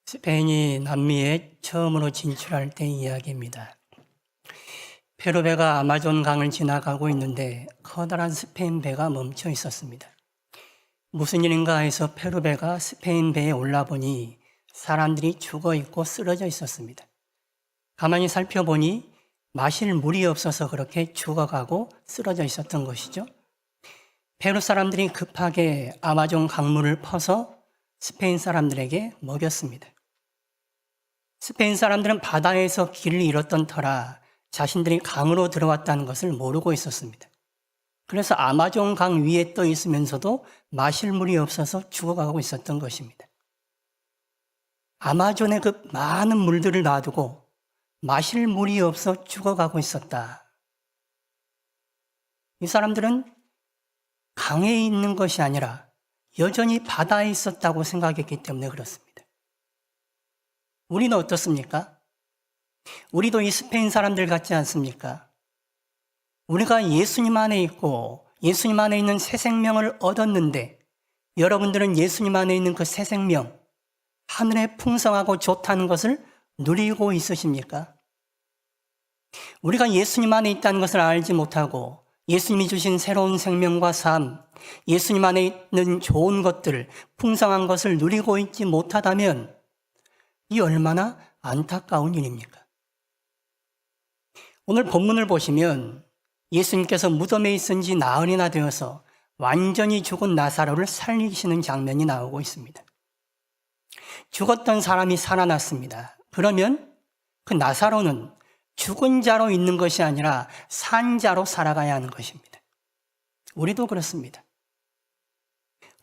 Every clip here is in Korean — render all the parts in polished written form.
스페인이 남미에 처음으로 진출할 때 이야기입니다. 페루 배가 아마존 강을 지나가고 있는데 커다란 스페인 배가 멈춰 있었습니다. 무슨 일인가 해서 페루 배가 스페인 배에 올라보니 사람들이 죽어 있고 쓰러져 있었습니다. 가만히 살펴보니 마실 물이 없어서 그렇게 죽어가고 쓰러져 있었던 것이죠. 페루 사람들이 급하게 아마존 강물을 퍼서 스페인 사람들에게 먹였습니다. 스페인 사람들은 바다에서 길을 잃었던 터라 자신들이 강으로 들어왔다는 것을 모르고 있었습니다. 그래서 아마존 강 위에 떠 있으면서도 마실 물이 없어서 죽어가고 있었던 것입니다. 아마존에 그 많은 물들을 놔두고 마실 물이 없어 죽어가고 있었다. 이 사람들은 강에 있는 것이 아니라 여전히 바다에 있었다고 생각했기 때문에 그렇습니다. 우리는 어떻습니까? 우리도 이 스페인 사람들 같지 않습니까? 우리가 예수님 안에 있고 예수님 안에 있는 새 생명을 얻었는데 여러분들은 예수님 안에 있는 그 새 생명, 하늘에 풍성하고 좋다는 것을 누리고 있으십니까? 우리가 예수님 안에 있다는 것을 알지 못하고 예수님이 주신 새로운 생명과 삶, 예수님 안에 있는 좋은 것들, 풍성한 것을 누리고 있지 못하다면 이 얼마나 안타까운 일입니까? 오늘 본문을 보시면 예수님께서 무덤에 있은 지 나흘이나 되어서 완전히 죽은 나사로를 살리시는 장면이 나오고 있습니다. 죽었던 사람이 살아났습니다. 그러면 그 나사로는 죽은 자로 있는 것이 아니라 산 자로 살아가야 하는 것입니다. 우리도 그렇습니다.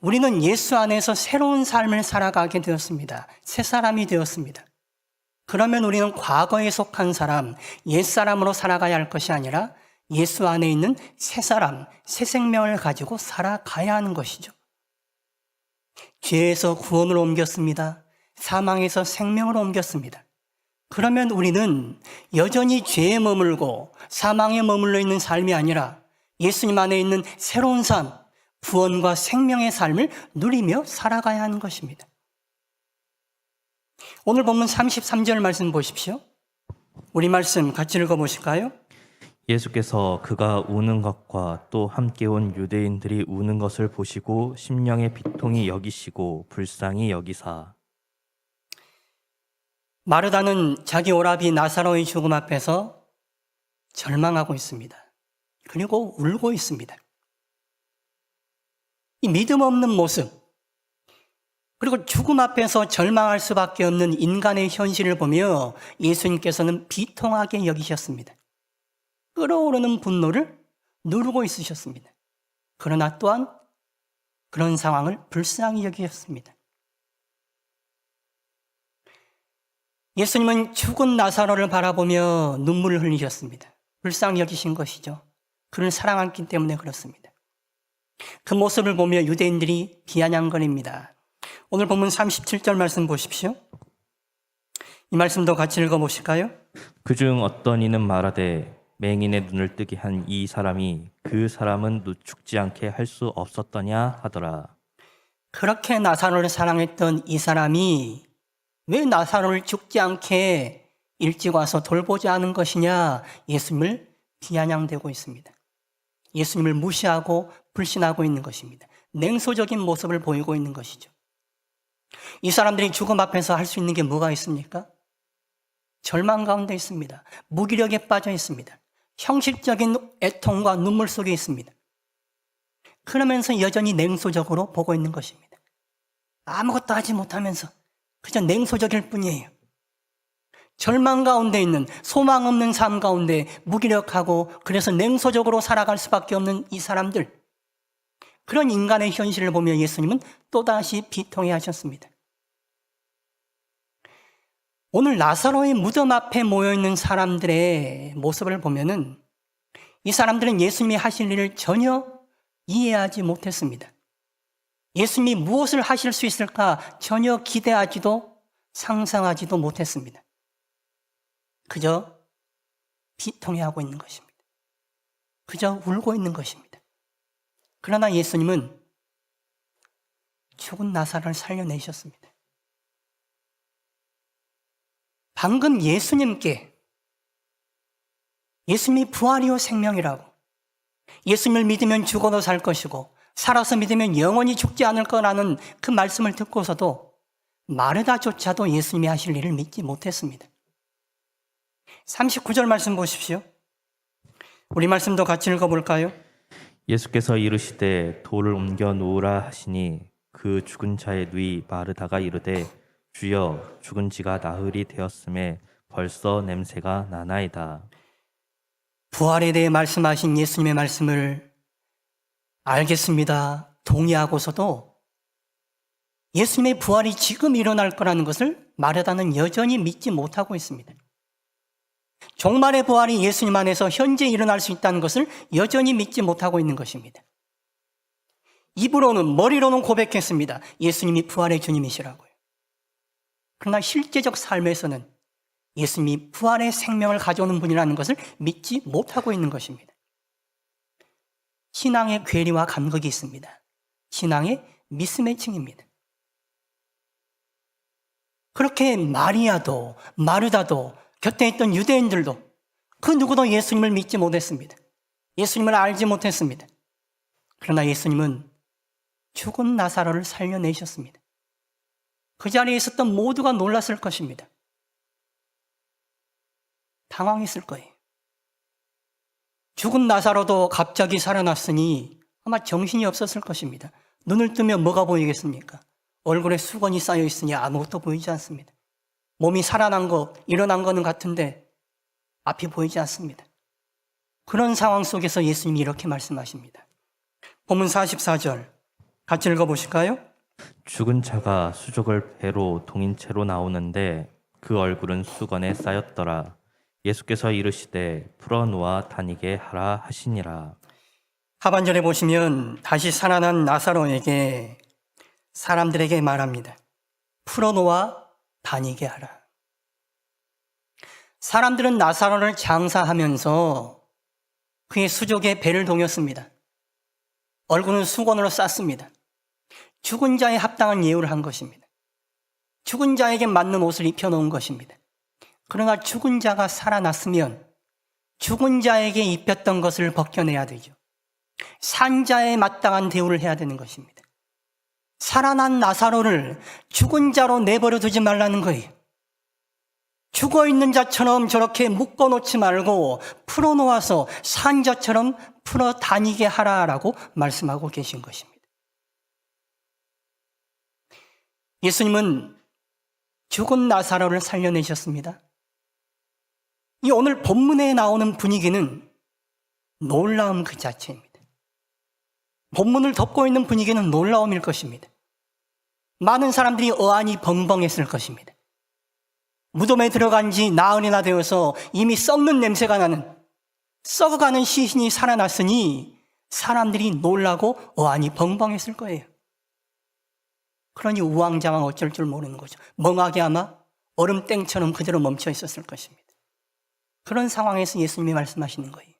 우리는 예수 안에서 새로운 삶을 살아가게 되었습니다. 새 사람이 되었습니다. 그러면 우리는 과거에 속한 사람, 옛사람으로 살아가야 할 것이 아니라 예수 안에 있는 새 사람, 새 생명을 가지고 살아가야 하는 것이죠. 죄에서 구원으로 옮겼습니다. 사망에서 생명으로 옮겼습니다. 그러면 우리는 여전히 죄에 머물고 사망에 머물러 있는 삶이 아니라 예수님 안에 있는 새로운 삶, 구원과 생명의 삶을 누리며 살아가야 하는 것입니다. 오늘 본문 33절 말씀 보십시오. 우리 말씀 같이 읽어보실까요? 예수께서 그가 우는 것과 또 함께 온 유대인들이 우는 것을 보시고 심령의 비통이 여기시고 불쌍히 여기사. 마르다는 자기 오라비 나사로의 죽음 앞에서 절망하고 있습니다. 그리고 울고 있습니다. 이 믿음 없는 모습, 그리고 죽음 앞에서 절망할 수밖에 없는 인간의 현실을 보며 예수님께서는 비통하게 여기셨습니다. 끓어오르는 분노를 누르고 있으셨습니다. 그러나 또한 그런 상황을 불쌍히 여기셨습니다. 예수님은 죽은 나사로를 바라보며 눈물을 흘리셨습니다. 불쌍히 여기신 것이죠. 그를 사랑했기 때문에 그렇습니다. 그 모습을 보며 유대인들이 비아냥거립니다. 오늘 본문 37절 말씀 보십시오. 이 말씀도 같이 읽어보실까요? 그중 어떤 이는 말하되 맹인의 눈을 뜨게 한 이 사람이 그 사람은 죽지 않게 할 수 없었더냐 하더라. 그렇게 나사로를 사랑했던 이 사람이 왜 나사로를 죽지 않게 일찍 와서 돌보지 않은 것이냐, 예수님을 비아냥대고 있습니다. 예수님을 무시하고 불신하고 있는 것입니다. 냉소적인 모습을 보이고 있는 것이죠. 이 사람들이 죽음 앞에서 할 수 있는 게 뭐가 있습니까? 절망 가운데 있습니다. 무기력에 빠져 있습니다. 형식적인 애통과 눈물 속에 있습니다. 그러면서 여전히 냉소적으로 보고 있는 것입니다. 아무것도 하지 못하면서 그저 냉소적일 뿐이에요. 절망 가운데 있는, 소망 없는 삶 가운데 무기력하고 그래서 냉소적으로 살아갈 수밖에 없는 이 사람들, 그런 인간의 현실을 보며 예수님은 또다시 비통해 하셨습니다. 오늘 나사로의 무덤 앞에 모여있는 사람들의 모습을 보면은 이 사람들은 예수님이 하실 일을 전혀 이해하지 못했습니다. 예수님이 무엇을 하실 수 있을까 전혀 기대하지도 상상하지도 못했습니다. 그저 비통해하고 있는 것입니다. 그저 울고 있는 것입니다. 그러나 예수님은 죽은 나사로를 살려내셨습니다. 방금 예수님이 부활이요 생명이라고, 예수님을 믿으면 죽어도 살 것이고 살아서 믿으면 영원히 죽지 않을 거라는 그 말씀을 듣고서도 마르다조차도 예수님이 하실 일을 믿지 못했습니다. 39절 말씀 보십시오. 우리 말씀도 같이 읽어볼까요? 예수께서 이르시되 돌을 옮겨 놓으라 하시니 그 죽은 자의 누이 마르다가 이르되 주여 죽은 지가 나흘이 되었음에 벌써 냄새가 나나이다. 부활에 대해 말씀하신 예수님의 말씀을 알겠습니다, 동의하고서도 예수님의 부활이 지금 일어날 거라는 것을 마르다는 여전히 믿지 못하고 있습니다. 종말의 부활이 예수님 안에서 현재 일어날 수 있다는 것을 여전히 믿지 못하고 있는 것입니다. 입으로는, 머리로는 고백했습니다. 예수님이 부활의 주님이시라고요. 그러나 실제적 삶에서는 예수님이 부활의 생명을 가져오는 분이라는 것을 믿지 못하고 있는 것입니다. 신앙의 괴리와 간극이 있습니다. 신앙의 미스매칭입니다. 그렇게 마리아도 마르다도 곁에 있던 유대인들도 그 누구도 예수님을 믿지 못했습니다. 예수님을 알지 못했습니다. 그러나 예수님은 죽은 나사로를 살려내셨습니다. 그 자리에 있었던 모두가 놀랐을 것입니다. 당황했을 거예요. 죽은 나사로도 갑자기 살아났으니 아마 정신이 없었을 것입니다. 눈을 뜨면 뭐가 보이겠습니까? 얼굴에 수건이 쌓여 있으니 아무것도 보이지 않습니다. 몸이 살아난 거, 일어난 거는 같은데 앞이 보이지 않습니다. 그런 상황 속에서 예수님이 이렇게 말씀하십니다. 본문 44절 같이 읽어보실까요? 죽은 자가 수족을 배로 동인 채로 나오는데 그 얼굴은 수건에 쌓였더라. 예수께서 이르시되 풀어놓아 다니게 하라 하시니라. 하반절에 보시면 다시 살아난 나사로에게 사람들에게 말합니다. 풀어놓아 다니게 하라. 사람들은 나사로를 장사하면서 그의 수족에 배를 동였습니다. 얼굴은 수건으로 쌌습니다. 죽은 자에 합당한 예우를 한 것입니다. 죽은 자에게 맞는 옷을 입혀놓은 것입니다. 그러나 죽은 자가 살아났으면 죽은 자에게 입혔던 것을 벗겨내야 되죠. 산 자에 마땅한 대우를 해야 되는 것입니다. 살아난 나사로를 죽은 자로 내버려 두지 말라는 거예요. 죽어있는 자처럼 저렇게 묶어놓지 말고 풀어놓아서 산 자처럼 풀어 다니게 하라라고 말씀하고 계신 것입니다. 예수님은 죽은 나사로를 살려내셨습니다. 이 오늘 본문에 나오는 분위기는 놀라움 그 자체입니다. 본문을 덮고 있는 분위기는 놀라움일 것입니다. 많은 사람들이 어안이 벙벙했을 것입니다. 무덤에 들어간 지 나흘이나 되어서 이미 썩는 냄새가 나는, 썩어가는 시신이 살아났으니 사람들이 놀라고 어안이 벙벙했을 거예요. 그러니 우왕좌왕 어쩔 줄 모르는 거죠. 멍하게 아마 얼음땡처럼 그대로 멈춰 있었을 것입니다. 그런 상황에서 예수님이 말씀하시는 거예요.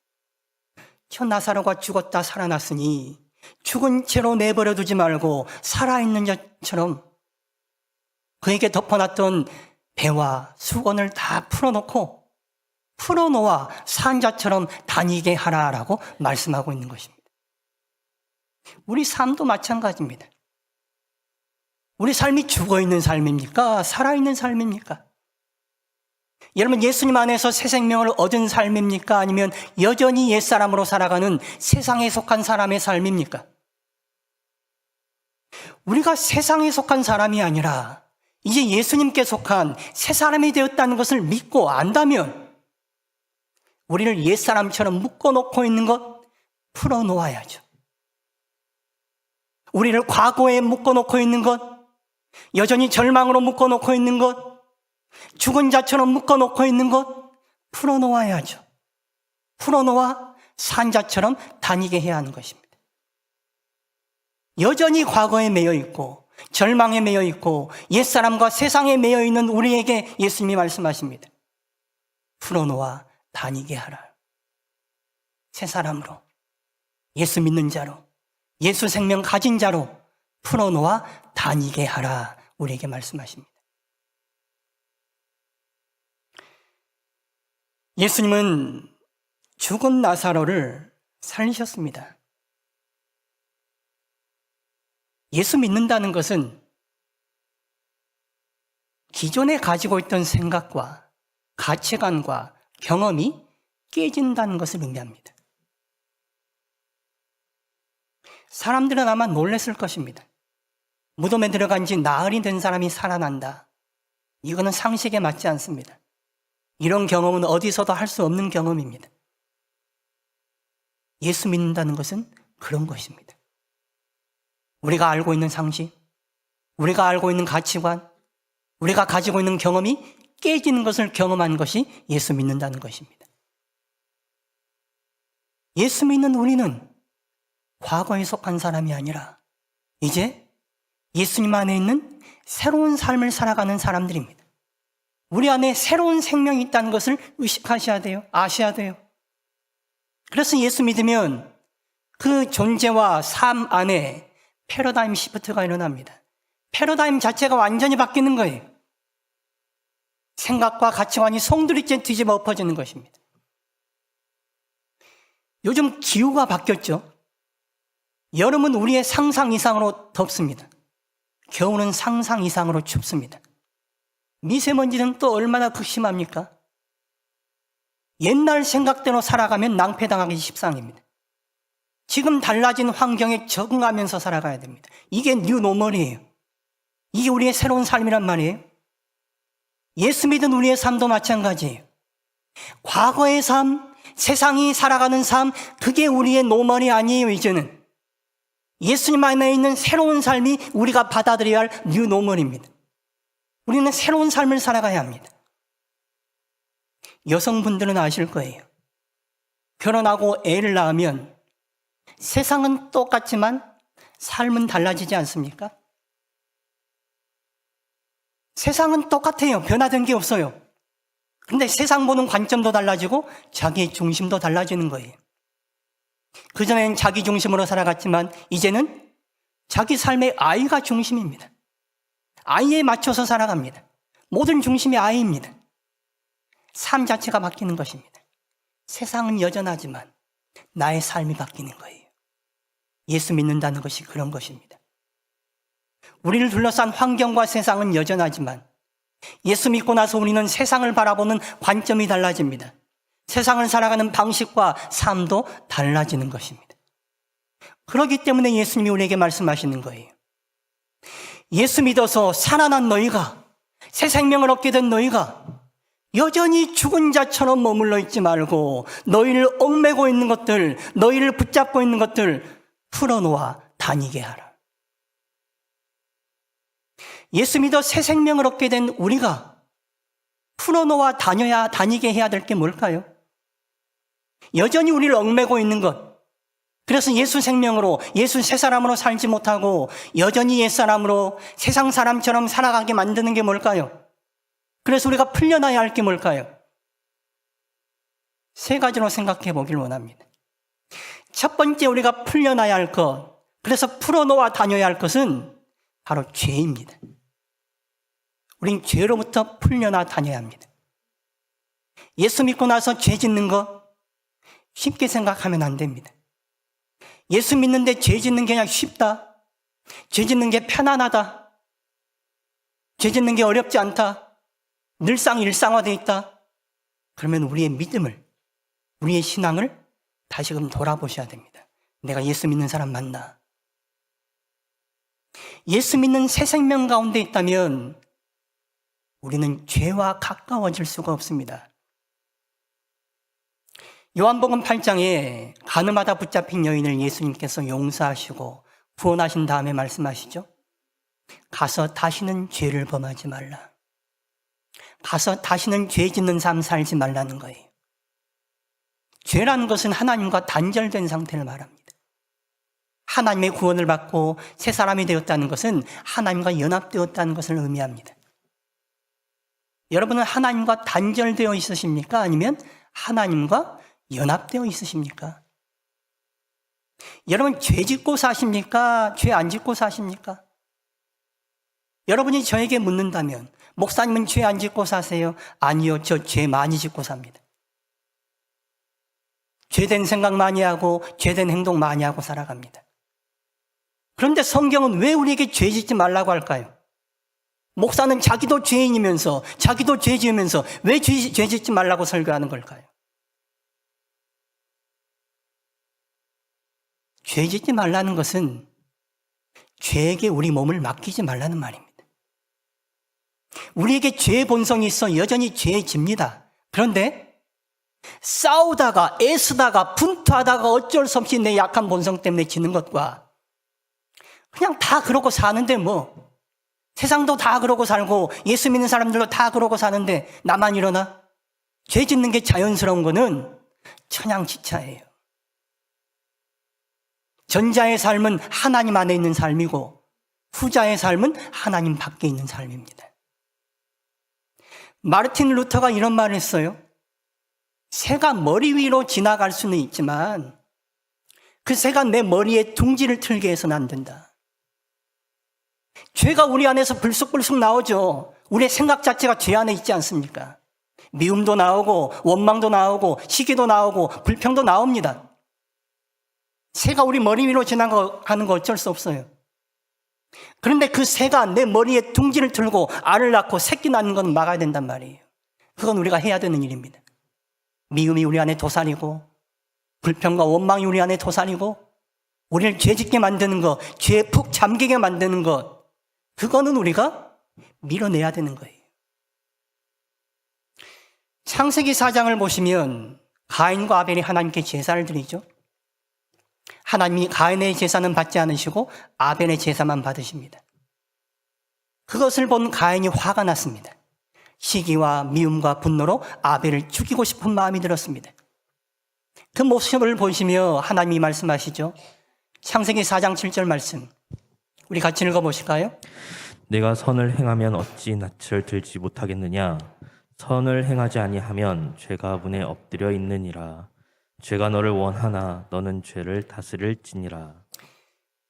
저 나사로가 죽었다 살아났으니 죽은 채로 내버려 두지 말고 살아있는 자처럼 그에게 덮어놨던 배와 수건을 다 풀어놓고 풀어놓아 산 자처럼 다니게 하라라고 말씀하고 있는 것입니다. 우리 삶도 마찬가지입니다. 우리 삶이 죽어있는 삶입니까? 살아있는 삶입니까? 여러분, 예수님 안에서 새 생명을 얻은 삶입니까? 아니면 여전히 옛사람으로 살아가는 세상에 속한 사람의 삶입니까? 우리가 세상에 속한 사람이 아니라 이제 예수님께 속한 새 사람이 되었다는 것을 믿고 안다면 우리를 옛사람처럼 묶어놓고 있는 것 풀어놓아야죠. 우리를 과거에 묶어놓고 있는 것, 여전히 절망으로 묶어놓고 있는 것, 죽은 자처럼 묶어놓고 있는 것 풀어놓아야죠. 풀어놓아 산자처럼 다니게 해야 하는 것입니다. 여전히 과거에 매여 있고 절망에 매여 있고 옛사람과 세상에 매여 있는 우리에게 예수님이 말씀하십니다. 풀어놓아 다니게 하라. 새 사람으로, 예수 믿는 자로, 예수 생명 가진 자로 풀어놓아 다니게 하라. 우리에게 말씀하십니다. 예수님은 죽은 나사로를 살리셨습니다. 예수 믿는다는 것은 기존에 가지고 있던 생각과 가치관과 경험이 깨진다는 것을 의미합니다. 사람들은 아마 놀랐을 것입니다. 무덤에 들어간 지 나흘이 된 사람이 살아난다. 이거는 상식에 맞지 않습니다. 이런 경험은 어디서도 할 수 없는 경험입니다. 예수 믿는다는 것은 그런 것입니다. 우리가 알고 있는 상식, 우리가 알고 있는 가치관, 우리가 가지고 있는 경험이 깨지는 것을 경험한 것이 예수 믿는다는 것입니다. 예수 믿는 우리는 과거에 속한 사람이 아니라 이제 예수님 안에 있는 새로운 삶을 살아가는 사람들입니다. 우리 안에 새로운 생명이 있다는 것을 의식하셔야 돼요. 아셔야 돼요. 그래서 예수 믿으면 그 존재와 삶 안에 패러다임 시프트가 일어납니다. 패러다임 자체가 완전히 바뀌는 거예요. 생각과 가치관이 송두리째 뒤집어 엎어지는 것입니다. 요즘 기후가 바뀌었죠. 여름은 우리의 상상 이상으로 덥습니다. 겨울은 상상 이상으로 춥습니다. 미세먼지는 또 얼마나 극심합니까? 옛날 생각대로 살아가면 낭패당하기 십상입니다. 지금 달라진 환경에 적응하면서 살아가야 됩니다. 이게 뉴노멀이에요. 이게 우리의 새로운 삶이란 말이에요. 예수 믿은 우리의 삶도 마찬가지예요. 과거의 삶, 세상이 살아가는 삶, 그게 우리의 노멀이 아니에요, 이제는. 예수님 안에 있는 새로운 삶이 우리가 받아들여야 할 뉴노멀입니다. 우리는 새로운 삶을 살아가야 합니다. 여성분들은 아실 거예요. 결혼하고 애를 낳으면 세상은 똑같지만 삶은 달라지지 않습니까? 세상은 똑같아요. 변화된 게 없어요. 그런데 세상 보는 관점도 달라지고 자기의 중심도 달라지는 거예요. 그전에는 자기 중심으로 살아갔지만 이제는 자기 삶의 아이가 중심입니다. 아이에 맞춰서 살아갑니다. 모든 중심이 아이입니다. 삶 자체가 바뀌는 것입니다. 세상은 여전하지만 나의 삶이 바뀌는 거예요. 예수 믿는다는 것이 그런 것입니다. 우리를 둘러싼 환경과 세상은 여전하지만 예수 믿고 나서 우리는 세상을 바라보는 관점이 달라집니다. 세상을 살아가는 방식과 삶도 달라지는 것입니다. 그렇기 때문에 예수님이 우리에게 말씀하시는 거예요. 예수 믿어서 살아난 너희가, 새 생명을 얻게 된 너희가 여전히 죽은 자처럼 머물러 있지 말고 너희를 얽매고 있는 것들, 너희를 붙잡고 있는 것들 풀어놓아 다니게 하라. 예수 믿어 새 생명을 얻게 된 우리가 풀어놓아 다니게 해야 될 게 뭘까요? 여전히 우리를 얽매고 있는 것, 그래서 예수 생명으로, 예수 새 사람으로 살지 못하고 여전히 옛 사람으로 세상 사람처럼 살아가게 만드는 게 뭘까요? 그래서 우리가 풀려나야 할 게 뭘까요? 세 가지로 생각해 보길 원합니다. 첫 번째 우리가 풀려나야 할 것, 그래서 풀어놓아 다녀야 할 것은 바로 죄입니다. 우린 죄로부터 풀려나 다녀야 합니다. 예수 믿고 나서 죄 짓는 거 쉽게 생각하면 안 됩니다. 예수 믿는데 죄 짓는 게 그냥 쉽다. 죄 짓는 게 편안하다. 죄 짓는 게 어렵지 않다. 늘상 일상화되어 있다. 그러면 우리의 믿음을, 우리의 신앙을 다시금 돌아보셔야 됩니다. 내가 예수 믿는 사람 맞나? 예수 믿는 새 생명 가운데 있다면 우리는 죄와 가까워질 수가 없습니다. 요한복음 8장에 가늠하다 붙잡힌 여인을 예수님께서 용서하시고 구원하신 다음에 말씀하시죠. 가서 다시는 죄를 범하지 말라. 가서 다시는 죄 짓는 삶 살지 말라는 거예요. 죄라는 것은 하나님과 단절된 상태를 말합니다. 하나님의 구원을 받고 새 사람이 되었다는 것은 하나님과 연합되었다는 것을 의미합니다. 여러분은 하나님과 단절되어 있으십니까? 아니면 하나님과 연합되어 있으십니까? 여러분 죄 짓고 사십니까? 죄 안 짓고 사십니까? 여러분이 저에게 묻는다면 목사님은 죄 안 짓고 사세요? 아니요, 저 죄 많이 짓고 삽니다. 죄된 생각 많이 하고 죄된 행동 많이 하고 살아갑니다. 그런데 성경은 왜 우리에게 죄 짓지 말라고 할까요? 목사는 자기도 죄인이면서 자기도 죄 지으면서 왜 죄 짓지 말라고 설교하는 걸까요? 죄 짓지 말라는 것은 죄에게 우리 몸을 맡기지 말라는 말입니다. 우리에게 죄의 본성이 있어 여전히 죄에 집니다. 그런데 싸우다가 애쓰다가 분투하다가 어쩔 수 없이 내 약한 본성 때문에 지는 것과 그냥 다 그러고 사는데 뭐 세상도 다 그러고 살고 예수 믿는 사람들도 다 그러고 사는데 나만 이러나? 죄 짓는 게 자연스러운 거는 천양지차예요. 전자의 삶은 하나님 안에 있는 삶이고 후자의 삶은 하나님 밖에 있는 삶입니다. 마르틴 루터가 이런 말을 했어요. 새가 머리 위로 지나갈 수는 있지만 그 새가 내 머리에 둥지를 틀게 해서는 안 된다. 죄가 우리 안에서 불쑥불쑥 나오죠. 우리의 생각 자체가 죄 안에 있지 않습니까? 미움도 나오고 원망도 나오고 시기도 나오고 불평도 나옵니다. 새가 우리 머리 위로 지나가는 거 어쩔 수 없어요. 그런데 그 새가 내 머리에 둥지를 틀고 알을 낳고 새끼 낳는 건 막아야 된단 말이에요. 그건 우리가 해야 되는 일입니다. 미움이 우리 안에 도살이고 불평과 원망이 우리 안에 도살이고 우리를 죄짓게 만드는 것, 죄에 푹 잠기게 만드는 것, 그거는 우리가 밀어내야 되는 거예요. 창세기 4장을 보시면 가인과 아벨이 하나님께 제사를 드리죠. 하나님이 가인의 제사는 받지 않으시고 아벨의 제사만 받으십니다. 그것을 본 가인이 화가 났습니다. 시기와 미움과 분노로 아벨을 죽이고 싶은 마음이 들었습니다. 그 모습을 보시며 하나님이 말씀하시죠. 창세기 4장 7절 말씀 우리 같이 읽어보실까요? 내가 선을 행하면 어찌 낯을 들지 못하겠느냐? 선을 행하지 아니하면 죄가 문에 엎드려 있느니라. 죄가 너를 원하나 너는 죄를 다스릴지니라.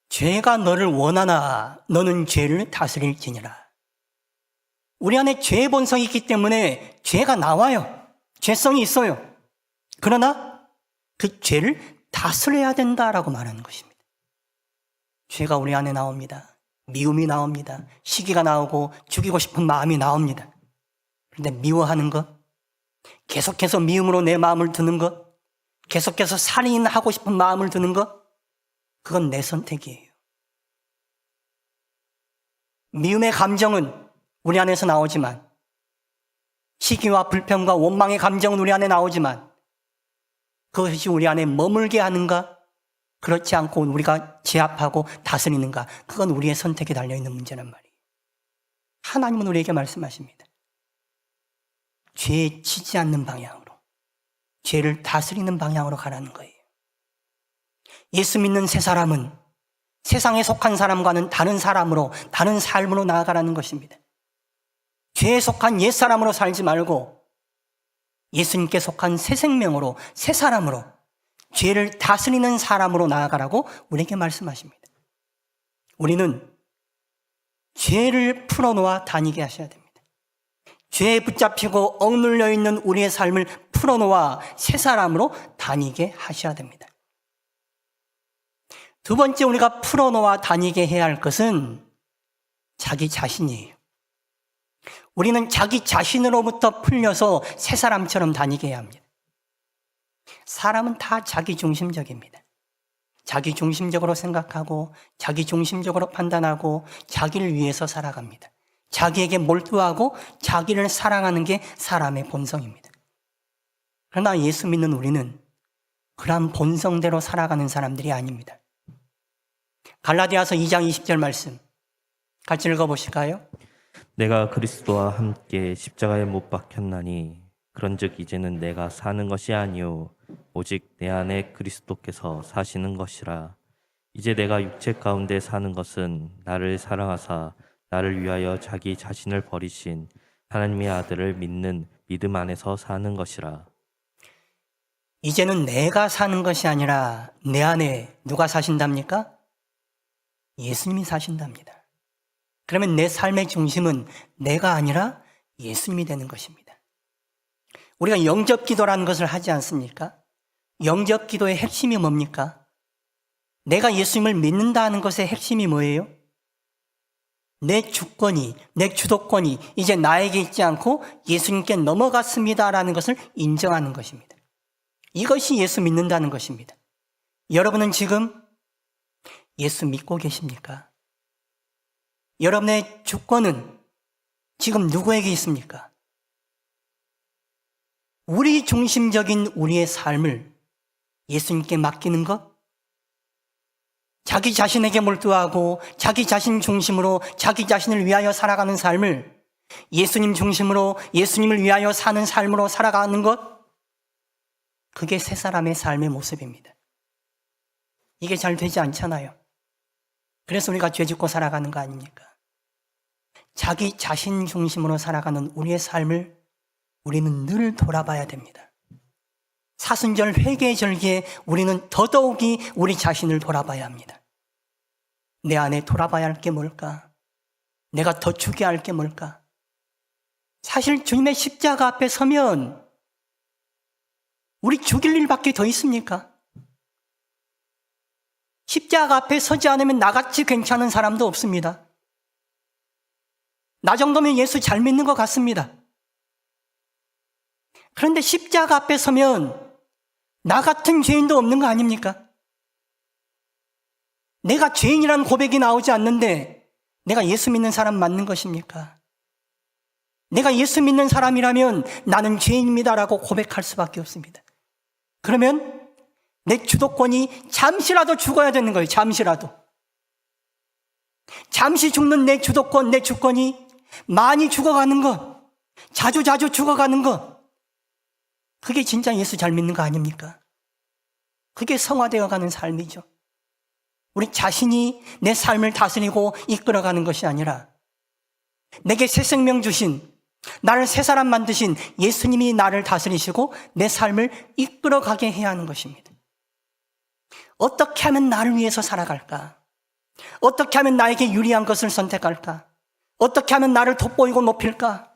죄가 너를 원하나 너는 죄를 다스릴지니라. 우리 안에 죄의 본성이 있기 때문에 죄가 나와요. 죄성이 있어요. 그러나 그 죄를 다스려야 된다라고 말하는 것입니다. 죄가 우리 안에 나옵니다. 미움이 나옵니다. 시기가 나오고 죽이고 싶은 마음이 나옵니다. 그런데 미워하는 것, 계속해서 미움으로 내 마음을 드는 것, 계속해서 살인하고 싶은 마음을 드는 것, 그건 내 선택이에요. 미움의 감정은 우리 안에서 나오지만 시기와 불평과 원망의 감정은 우리 안에 나오지만 그것이 우리 안에 머물게 하는가, 그렇지 않고 우리가 제압하고 다스리는가, 그건 우리의 선택에 달려있는 문제란 말이에요. 하나님은 우리에게 말씀하십니다. 죄에 치지 않는 방향으로, 죄를 다스리는 방향으로 가라는 거예요. 예수 믿는 새 사람은 세상에 속한 사람과는 다른 사람으로, 다른 삶으로 나아가라는 것입니다. 죄에 속한 옛 사람으로 살지 말고 예수님께 속한 새 생명으로, 새 사람으로, 죄를 다스리는 사람으로 나아가라고 우리에게 말씀하십니다. 우리는 죄를 풀어놓아 다니게 하셔야 됩니다. 죄에 붙잡히고 억눌려 있는 우리의 삶을 풀어놓아 새 사람으로 다니게 하셔야 됩니다. 두 번째 우리가 풀어놓아 다니게 해야 할 것은 자기 자신이에요. 우리는 자기 자신으로부터 풀려서 새 사람처럼 다니게 해야 합니다. 사람은 다 자기 중심적입니다. 자기 중심적으로 생각하고 자기 중심적으로 판단하고 자기를 위해서 살아갑니다. 자기에게 몰두하고 자기를 사랑하는 게 사람의 본성입니다. 그러나 예수 믿는 우리는 그런 본성대로 살아가는 사람들이 아닙니다. 갈라디아서 2장 20절 말씀 같이 읽어보실까요? 내가 그리스도와 함께 십자가에 못 박혔나니 그런즉 이제는 내가 사는 것이 아니요 오직 내 안에 그리스도께서 사시는 것이라. 이제 내가 육체 가운데 사는 것은 나를 사랑하사 나를 위하여 자기 자신을 버리신 하나님의 아들을 믿는 믿음 안에서 사는 것이라. 이제는 내가 사는 것이 아니라 내 안에 누가 사신답니까? 예수님이 사신답니다. 그러면 내 삶의 중심은 내가 아니라 예수님이 되는 것입니다. 우리가 영접 기도라는 것을 하지 않습니까? 영접 기도의 핵심이 뭡니까? 내가 예수님을 믿는다는 것의 핵심이 뭐예요? 내 주권이, 내 주도권이 이제 나에게 있지 않고 예수님께 넘어갔습니다라는 것을 인정하는 것입니다. 이것이 예수 믿는다는 것입니다. 여러분은 지금 예수 믿고 계십니까? 여러분의 주권은 지금 누구에게 있습니까? 우리 중심적인 우리의 삶을 예수님께 맡기는 것? 자기 자신에게 몰두하고 자기 자신 중심으로 자기 자신을 위하여 살아가는 삶을 예수님 중심으로 예수님을 위하여 사는 삶으로 살아가는 것? 그게 새 사람의 삶의 모습입니다. 이게 잘 되지 않잖아요. 그래서 우리가 죄 짓고 살아가는 거 아닙니까? 자기 자신 중심으로 살아가는 우리의 삶을 우리는 늘 돌아봐야 됩니다. 사순절 회개절기에 우리는 더더욱이 우리 자신을 돌아봐야 합니다. 내 안에 돌아봐야 할 게 뭘까? 내가 더 주게 할 게 뭘까? 사실 주님의 십자가 앞에 서면 우리 죽일 일밖에 더 있습니까? 십자가 앞에 서지 않으면 나같이 괜찮은 사람도 없습니다. 나 정도면 예수 잘 믿는 것 같습니다. 그런데 십자가 앞에 서면 나 같은 죄인도 없는 거 아닙니까? 내가 죄인이라는 고백이 나오지 않는데 내가 예수 믿는 사람 맞는 것입니까? 내가 예수 믿는 사람이라면 나는 죄인입니다라고 고백할 수밖에 없습니다. 그러면 내 주도권이 잠시라도 죽어야 되는 거예요. 잠시라도. 잠시 죽는 내 주도권, 내 주권이 많이 죽어가는 것, 자주 죽어가는 것, 그게 진짜 예수 잘 믿는 거 아닙니까? 그게 성화되어 가는 삶이죠. 우리 자신이 내 삶을 다스리고 이끌어가는 것이 아니라 내게 새 생명 주신, 나를 새 사람 만드신 예수님이 나를 다스리시고 내 삶을 이끌어가게 해야 하는 것입니다. 어떻게 하면 나를 위해서 살아갈까? 어떻게 하면 나에게 유리한 것을 선택할까? 어떻게 하면 나를 돋보이고 높일까?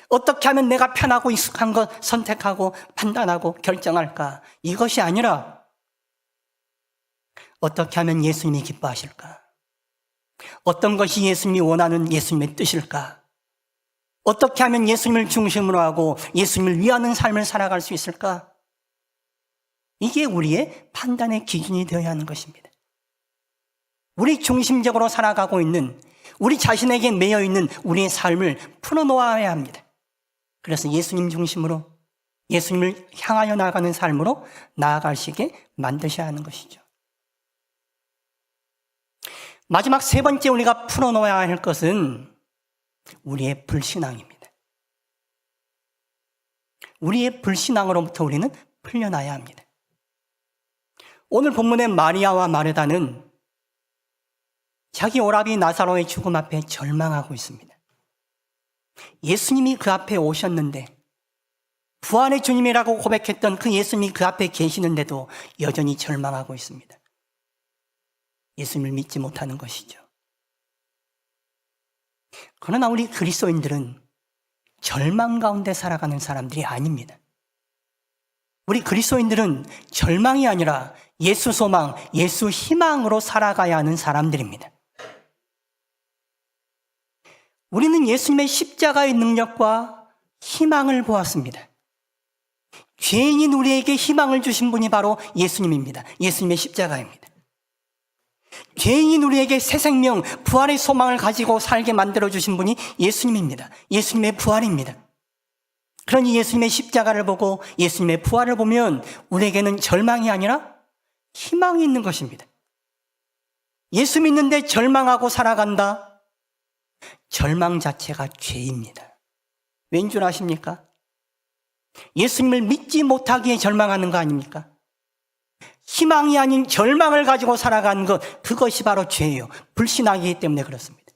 어떻게 하면 내가 편하고 익숙한 것 선택하고 판단하고 결정할까? 이것이 아니라 어떻게 하면 예수님이 기뻐하실까? 어떤 것이 예수님이 원하는 예수님의 뜻일까? 어떻게 하면 예수님을 중심으로 하고 예수님을 위하는 삶을 살아갈 수 있을까? 이게 우리의 판단의 기준이 되어야 하는 것입니다. 우리 중심적으로 살아가고 있는, 우리 자신에게 매여 있는 우리의 삶을 풀어놓아야 합니다. 그래서 예수님 중심으로, 예수님을 향하여 나아가는 삶으로 나아가시게 만드셔야 하는 것이죠. 마지막 세 번째 우리가 풀어놓아야 할 것은 우리의 불신앙입니다. 우리의 불신앙으로부터 우리는 풀려나야 합니다. 오늘 본문의 마리아와 마르다는 자기 오라비 나사로의 죽음 앞에 절망하고 있습니다. 예수님이 그 앞에 오셨는데, 부활의 주님이라고 고백했던 그 예수님이 그 앞에 계시는데도 여전히 절망하고 있습니다. 예수님을 믿지 못하는 것이죠. 그러나 우리 그리스도인들은 절망 가운데 살아가는 사람들이 아닙니다. 우리 그리스도인들은 절망이 아니라 예수 소망, 예수 희망으로 살아가야 하는 사람들입니다. 우리는 예수님의 십자가의 능력과 희망을 보았습니다. 죄인인 우리에게 희망을 주신 분이 바로 예수님입니다. 예수님의 십자가입니다. 죄인인 우리에게 새 생명, 부활의 소망을 가지고 살게 만들어주신 분이 예수님입니다. 예수님의 부활입니다. 그러니 예수님의 십자가를 보고 예수님의 부활을 보면 우리에게는 절망이 아니라 희망이 있는 것입니다. 예수 믿는데 절망하고 살아간다? 절망 자체가 죄입니다. 왠 줄 아십니까? 예수님을 믿지 못하기에 절망하는 거 아닙니까? 희망이 아닌 절망을 가지고 살아가는 것, 그것이 바로 죄예요. 불신앙이기 때문에 그렇습니다.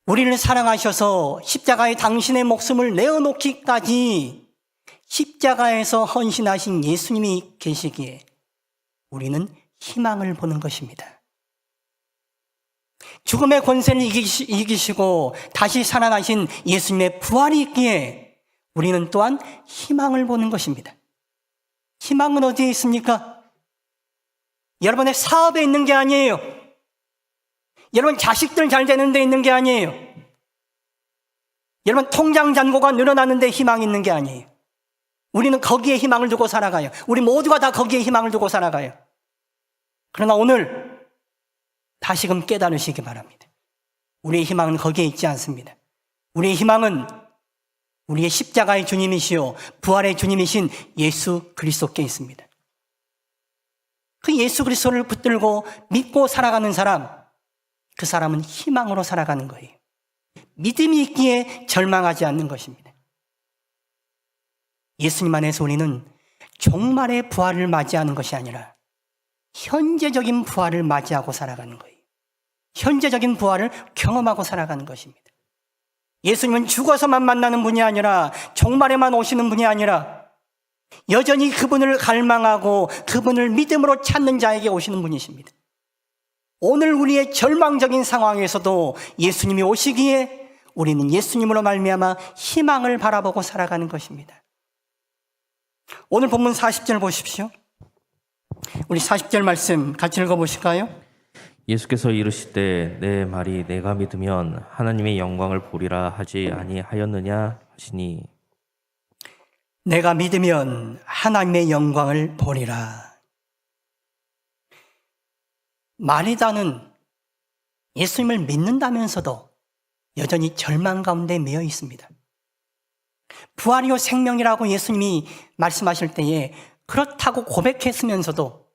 우리를 사랑하셔서 십자가에 당신의 목숨을 내어놓기까지 십자가에서 헌신하신 예수님이 계시기에 우리는 희망을 보는 것입니다. 죽음의 권세를 이기시고 다시 살아나신 예수님의 부활이 있기에 우리는 또한 희망을 보는 것입니다. 희망은 어디에 있습니까? 여러분의 사업에 있는 게 아니에요. 여러분 자식들 잘 되는 데 있는 게 아니에요. 여러분 통장 잔고가 늘어나는 데 희망이 있는 게 아니에요. 우리는 거기에 희망을 두고 살아가요. 우리 모두가 다 거기에 희망을 두고 살아가요. 그러나 오늘 다시금 깨달으시기 바랍니다. 우리의 희망은 거기에 있지 않습니다. 우리의 희망은 우리의 십자가의 주님이시요 부활의 주님이신 예수 그리스도께 있습니다. 그 예수 그리스도를 붙들고 믿고 살아가는 사람, 그 사람은 희망으로 살아가는 거예요. 믿음이 있기에 절망하지 않는 것입니다. 예수님 안에서 우리는 종말의 부활을 맞이하는 것이 아니라 현재적인 부활을 맞이하고 살아가는 거예요. 현재적인 부활을 경험하고 살아가는 것입니다. 예수님은 죽어서만 만나는 분이 아니라 종말에만 오시는 분이 아니라 여전히 그분을 갈망하고 그분을 믿음으로 찾는 자에게 오시는 분이십니다. 오늘 우리의 절망적인 상황에서도 예수님이 오시기에 우리는 예수님으로 말미암아 희망을 바라보고 살아가는 것입니다. 오늘 본문 40절 보십시오. 우리 40절 말씀 같이 읽어보실까요? 예수께서 이르시되 내 말이 내가 믿으면 하나님의 영광을 보리라 하지 아니하였느냐 하시니 내가 믿으면 하나님의 영광을 보리라. 마리다는 예수님을 믿는다면서도 여전히 절망 가운데 매여 있습니다. 부활이요 생명이라고 예수님이 말씀하실 때에 그렇다고 고백했으면서도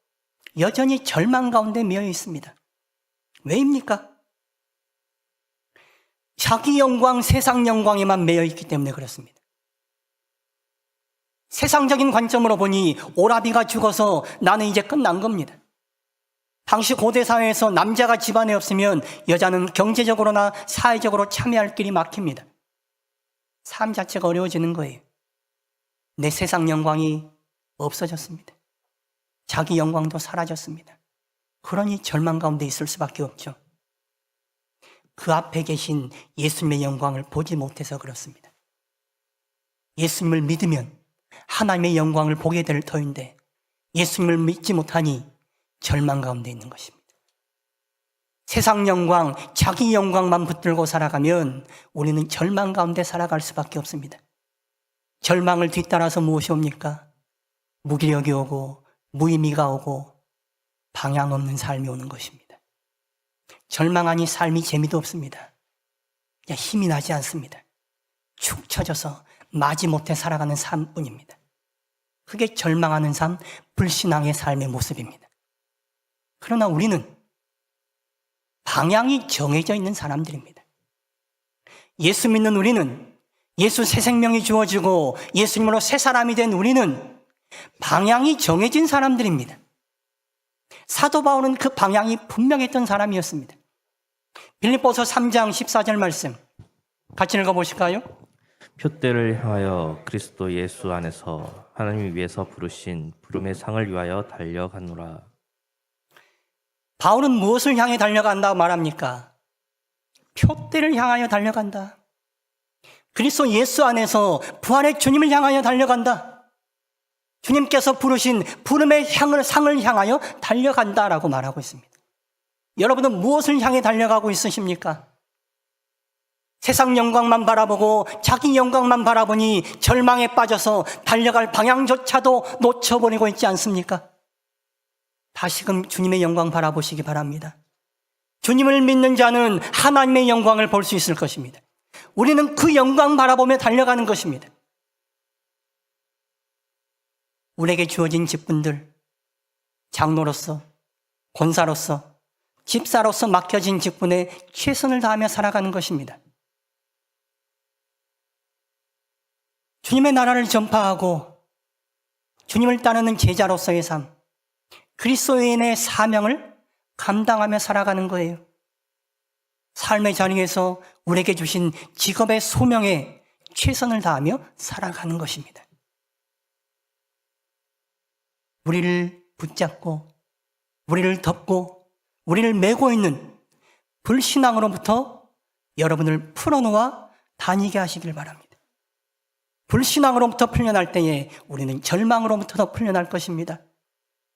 여전히 절망 가운데 매여 있습니다. 왜입니까? 자기 영광, 세상 영광에만 매여 있기 때문에 그렇습니다. 세상적인 관점으로 보니 오라비가 죽어서 나는 이제 끝난 겁니다. 당시 고대 사회에서 남자가 집안에 없으면 여자는 경제적으로나 사회적으로 참여할 길이 막힙니다. 삶 자체가 어려워지는 거예요. 내 세상 영광이 없어졌습니다. 자기 영광도 사라졌습니다. 그러니 절망 가운데 있을 수밖에 없죠. 그 앞에 계신 예수님의 영광을 보지 못해서 그렇습니다. 예수님을 믿으면 하나님의 영광을 보게 될 터인데 예수님을 믿지 못하니 절망 가운데 있는 것입니다. 세상 영광, 자기 영광만 붙들고 살아가면 우리는 절망 가운데 살아갈 수밖에 없습니다. 절망을 뒤따라서 무엇이 옵니까? 무기력이 오고 무의미가 오고 방향 없는 삶이 오는 것입니다. 절망하니 삶이 재미도 없습니다. 힘이 나지 않습니다. 축 처져서 마지못해 살아가는 삶뿐입니다. 그게 절망하는 삶, 불신앙의 삶의 모습입니다. 그러나 우리는 방향이 정해져 있는 사람들입니다. 예수 믿는 우리는, 예수 새 생명이 주어지고 예수님으로 새 사람이 된 우리는 방향이 정해진 사람들입니다. 사도 바울은 그 방향이 분명했던 사람이었습니다. 빌립보서 3장 14절 말씀 같이 읽어보실까요? 표대를 향하여 그리스도 예수 안에서 하나님 위에서 부르신 부름의 상을 위하여 달려가노라. 바울은 무엇을 향해 달려간다고 말합니까? 표대를 향하여 달려간다. 그리스도 예수 안에서 부활의 주님을 향하여 달려간다. 주님께서 부르신 부름의 상을 향하여 달려간다라고 말하고 있습니다. 여러분은 무엇을 향해 달려가고 있으십니까? 세상 영광만 바라보고 자기 영광만 바라보니 절망에 빠져서 달려갈 방향조차도 놓쳐버리고 있지 않습니까? 다시금 주님의 영광 바라보시기 바랍니다. 주님을 믿는 자는 하나님의 영광을 볼 수 있을 것입니다. 우리는 그 영광 바라보며 달려가는 것입니다. 우리에게 주어진 직분들, 장로로서, 권사로서, 집사로서 맡겨진 직분에 최선을 다하며 살아가는 것입니다. 주님의 나라를 전파하고 주님을 따르는 제자로서의 삶, 그리스도인의 사명을 감당하며 살아가는 거예요. 삶의 자리에서 우리에게 주신 직업의 소명에 최선을 다하며 살아가는 것입니다. 우리를 붙잡고 우리를 덮고 우리를 메고 있는 불신앙으로부터 여러분을 풀어놓아 다니게 하시길 바랍니다. 불신앙으로부터 풀려날 때에 우리는 절망으로부터도 풀려날 것입니다.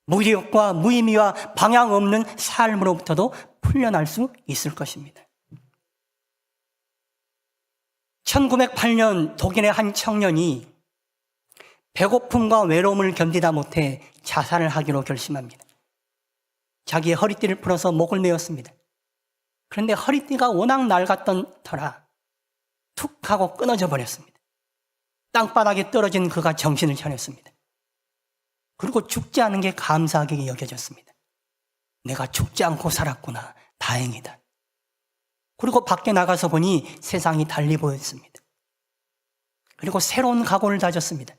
무기력과 무의미와 방향 없는 삶으로부터도 풀려날 수 있을 것입니다. 1908년 독일의 한 청년이 배고픔과 외로움을 견디다 못해 자살을 하기로 결심합니다. 자기의 허리띠를 풀어서 목을 메었습니다. 그런데 허리띠가 워낙 낡았던 터라 툭 하고 끊어져 버렸습니다. 땅바닥에 떨어진 그가 정신을 차렸습니다. 그리고 죽지 않은 게 감사하게 여겨졌습니다. 내가 죽지 않고 살았구나. 다행이다. 그리고 밖에 나가서 보니 세상이 달리 보였습니다. 그리고 새로운 각오를 다졌습니다.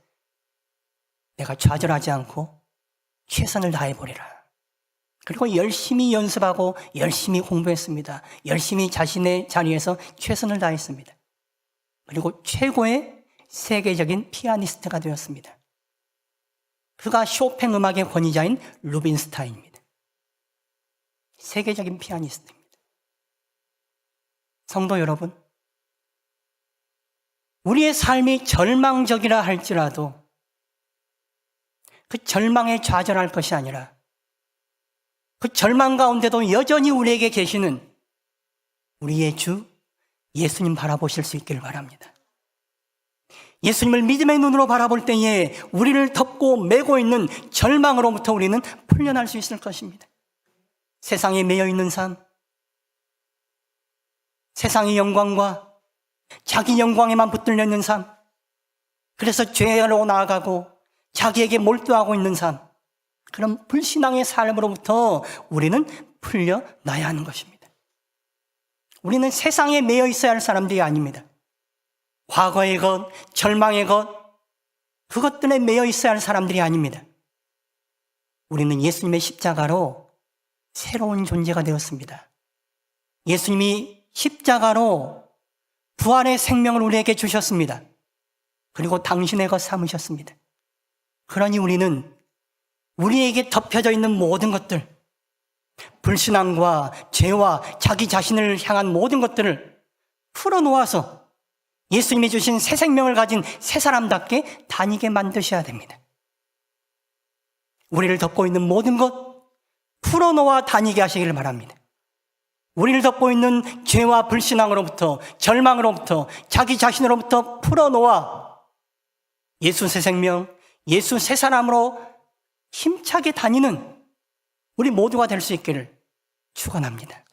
내가 좌절하지 않고 최선을 다해보리라. 그리고 열심히 연습하고 열심히 공부했습니다. 열심히 자신의 자리에서 최선을 다했습니다. 그리고 최고의 세계적인 피아니스트가 되었습니다. 그가 쇼팽 음악의 권위자인 루빈스타인입니다. 세계적인 피아니스트입니다. 성도 여러분, 우리의 삶이 절망적이라 할지라도 그 절망에 좌절할 것이 아니라 그 절망 가운데도 여전히 우리에게 계시는 우리의 주 예수님 바라보실 수 있기를 바랍니다. 예수님을 믿음의 눈으로 바라볼 때에 우리를 덮고 메고 있는 절망으로부터 우리는 풀려날 수 있을 것입니다. 세상에 매여 있는 삶, 세상의 영광과 자기 영광에만 붙들려 있는 삶, 그래서 죄로 나아가고 자기에게 몰두하고 있는 삶, 그런 불신앙의 삶으로부터 우리는 풀려나야 하는 것입니다. 우리는 세상에 매여 있어야 할 사람들이 아닙니다. 과거의 것, 절망의 것, 그것들에 매여 있어야 할 사람들이 아닙니다. 우리는 예수님의 십자가로 새로운 존재가 되었습니다. 예수님이 십자가로 부활의 생명을 우리에게 주셨습니다. 그리고 당신의 것 삼으셨습니다. 그러니 우리는 우리에게 덮여져 있는 모든 것들, 불신앙과 죄와 자기 자신을 향한 모든 것들을 풀어놓아서 예수님이 주신 새 생명을 가진 새 사람답게 다니게 만드셔야 됩니다. 우리를 덮고 있는 모든 것 풀어놓아 다니게 하시기를 바랍니다. 우리를 덮고 있는 죄와 불신앙으로부터, 절망으로부터, 자기 자신으로부터 풀어놓아 예수 새 생명, 예수 새 사람으로 힘차게 다니는 우리 모두가 될 수 있기를 축원합니다.